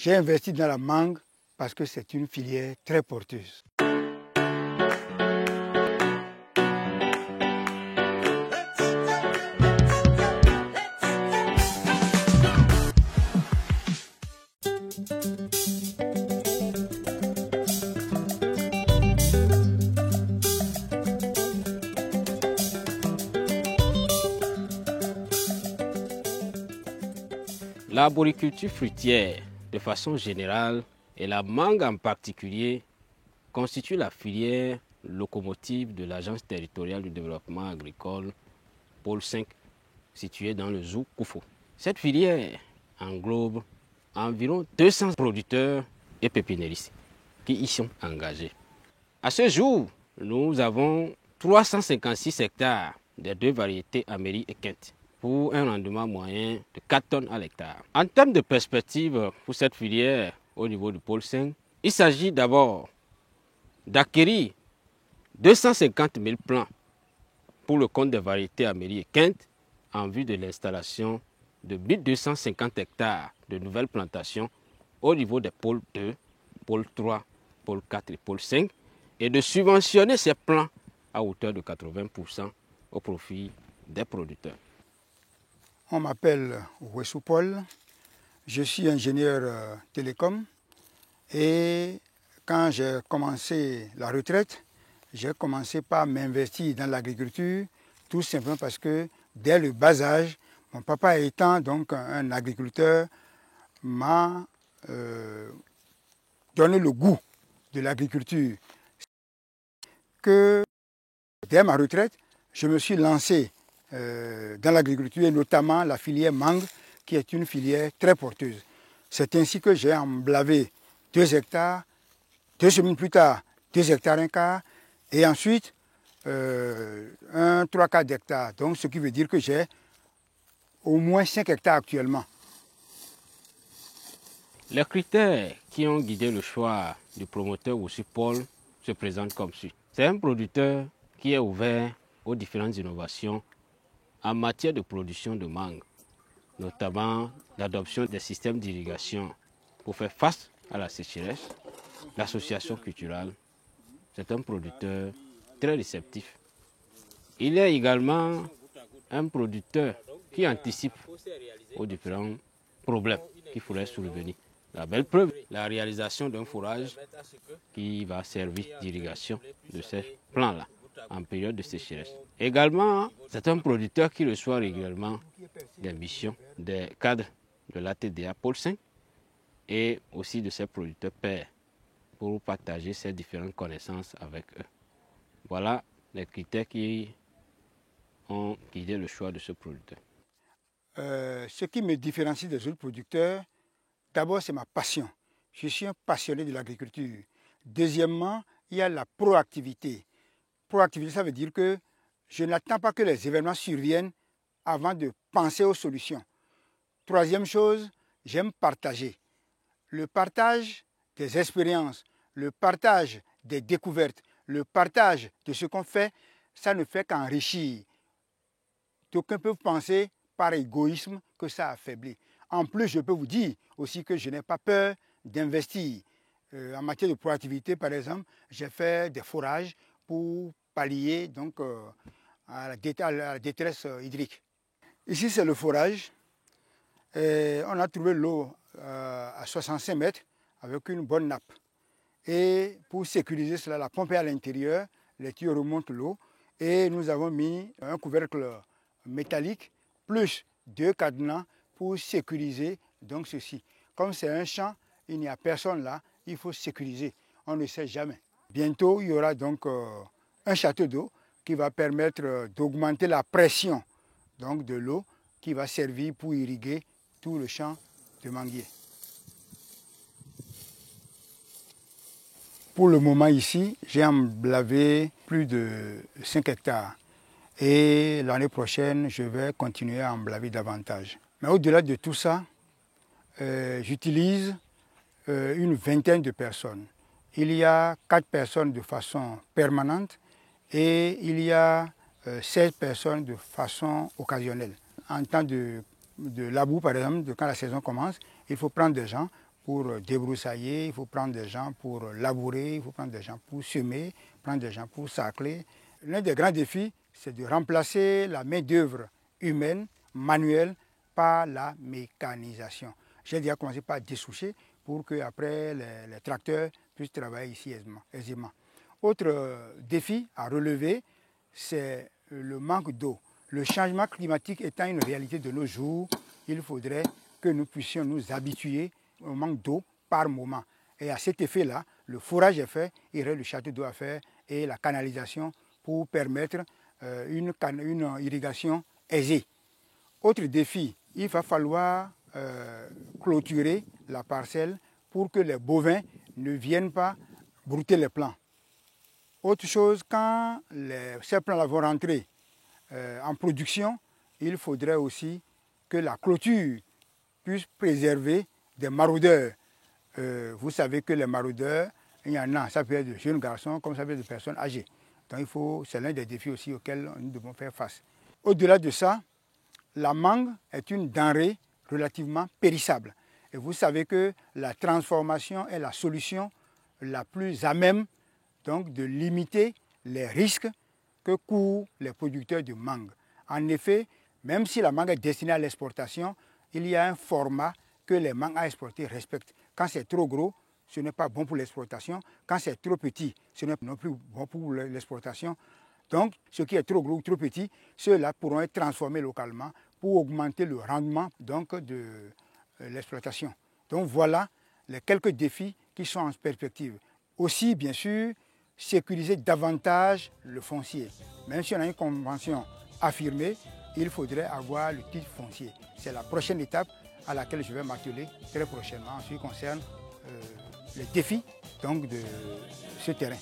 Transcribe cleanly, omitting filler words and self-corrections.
J'ai investi dans la mangue parce que c'est une filière très porteuse. L'arboriculture fruitière, de façon générale, et la mangue en particulier, constitue la filière locomotive de l'Agence territoriale du développement agricole, pôle 5, située dans le Zou Koufo. Cette filière englobe environ 200 producteurs et pépiniéristes qui y sont engagés. À ce jour, nous avons 356 hectares des deux variétés Amélie et Kent, pour un rendement moyen de 4 tonnes à l'hectare. En termes de perspective pour cette filière au niveau du pôle 5, il s'agit d'abord d'acquérir 250 000 plants pour le compte des variétés Amélie et Kent en vue de l'installation de 1250 hectares de nouvelles plantations au niveau des pôles 2, pôle 3, pôle 4 et pôle 5 et de subventionner ces plants à hauteur de 80% au profit des producteurs. On m'appelle Ouessou Paul, je suis ingénieur télécom et quand j'ai commencé la retraite, j'ai commencé par m'investir dans l'agriculture tout simplement parce que dès le bas âge, mon papa étant donc un agriculteur, m'a donné le goût de l'agriculture. Que dès ma retraite, je me suis lancé dans l'agriculture et notamment la filière mangue qui est une filière très porteuse. C'est ainsi que j'ai emblavé 2 hectares, 2 semaines plus tard 2 hectares 1 quart et ensuite un 3/4 d'hectares. Donc ce qui veut dire que j'ai au moins 5 hectares actuellement. Les critères qui ont guidé le choix du promoteur Ouessou Paul se présentent comme suit. C'est un producteur qui est ouvert aux différentes innovations en matière de production de mangue, notamment l'adoption des systèmes d'irrigation pour faire face à la sécheresse, l'association culturelle. C'est un producteur très réceptif. Il est également un producteur qui anticipe aux différents problèmes qui pourraient survenir. La belle preuve, la réalisation d'un forage qui va servir d'irrigation de ces plants-là en période de sécheresse. Également, c'est un producteur qui reçoit régulièrement des missions des cadres de l'ATDA Pôle 5 et aussi de ses producteurs pairs pour partager ces différentes connaissances avec eux. Voilà les critères qui ont guidé le choix de ce producteur. Ce qui me différencie des autres producteurs, d'abord c'est ma passion. Je suis un passionné de l'agriculture. Deuxièmement, il y a la proactivité. Proactivité, ça veut dire que je n'attends pas que les événements surviennent avant de penser aux solutions. Troisième chose, j'aime partager. Le partage des expériences, le partage des découvertes, le partage de ce qu'on fait, ça ne fait qu'enrichir. D'aucuns peuvent penser par égoïsme que ça affaiblit. En plus, je peux vous dire aussi que je n'ai pas peur d'investir. En matière de proactivité, par exemple, j'ai fait des forages pour pallier donc, à la détresse hydrique. Ici, c'est le forage. On a trouvé l'eau à 65 mètres avec une bonne nappe. Et pour sécuriser cela, la pompe est à l'intérieur, les tuyaux remontent l'eau et nous avons mis un couvercle métallique plus 2 cadenas pour sécuriser donc ceci. Comme c'est un champ, il n'y a personne là, il faut sécuriser, on ne sait jamais. Bientôt, il y aura donc un château d'eau qui va permettre d'augmenter la pression donc, de l'eau qui va servir pour irriguer tout le champ de manguier. Pour le moment ici, j'ai emblavé plus de 5 hectares. Et l'année prochaine, je vais continuer à emblaver davantage. Mais au-delà de tout ça, j'utilise une vingtaine de personnes. Il y a 4 personnes de façon permanente et il y a 16 personnes de façon occasionnelle. En temps de labour, par exemple, quand la saison commence, il faut prendre des gens pour débroussailler, il faut prendre des gens pour labourer, il faut prendre des gens pour semer, prendre des gens pour sacler. L'un des grands défis, c'est de remplacer la main-d'œuvre humaine, manuelle, par la mécanisation. J'ai déjà commencé par dessoucher pour que après les tracteurs puissent travailler ici aisément. Autre défi à relever, c'est le manque d'eau. Le changement climatique étant une réalité de nos jours, il faudrait que nous puissions nous habituer au manque d'eau par moment. Et à cet effet-là, le forage est fait, il reste le château d'eau à faire et la canalisation pour permettre une irrigation aisée. Autre défi, il va falloir clôturer la parcelle pour que les bovins ne viennent pas brouter les plants. Autre chose, quand ces plants vont rentrer en production, il faudrait aussi que la clôture puisse préserver des maraudeurs. Vous savez que les maraudeurs, il y en a, ça peut être de jeunes garçons comme ça peut être de personnes âgées. Donc c'est l'un des défis aussi auxquels nous devons faire face. Au-delà de ça, la mangue est une denrée relativement périssable. Et vous savez que la transformation est la solution la plus à même donc, de limiter les risques que courent les producteurs de mangue. En effet, même si la mangue est destinée à l'exportation, il y a un format que les mangues à exporter respectent. Quand c'est trop gros, ce n'est pas bon pour l'exportation. Quand c'est trop petit, ce n'est non plus bon pour l'exportation. Donc, ce qui est trop gros ou trop petit, ceux-là pourront être transformés localement pour augmenter le rendement donc, de l'exploitation. Donc voilà les quelques défis qui sont en perspective. Aussi, bien sûr, sécuriser davantage le foncier. Même si on a une convention affirmée, il faudrait avoir le titre foncier. C'est la prochaine étape à laquelle je vais m'atteler très prochainement en ce qui concerne les défis donc, de ce terrain.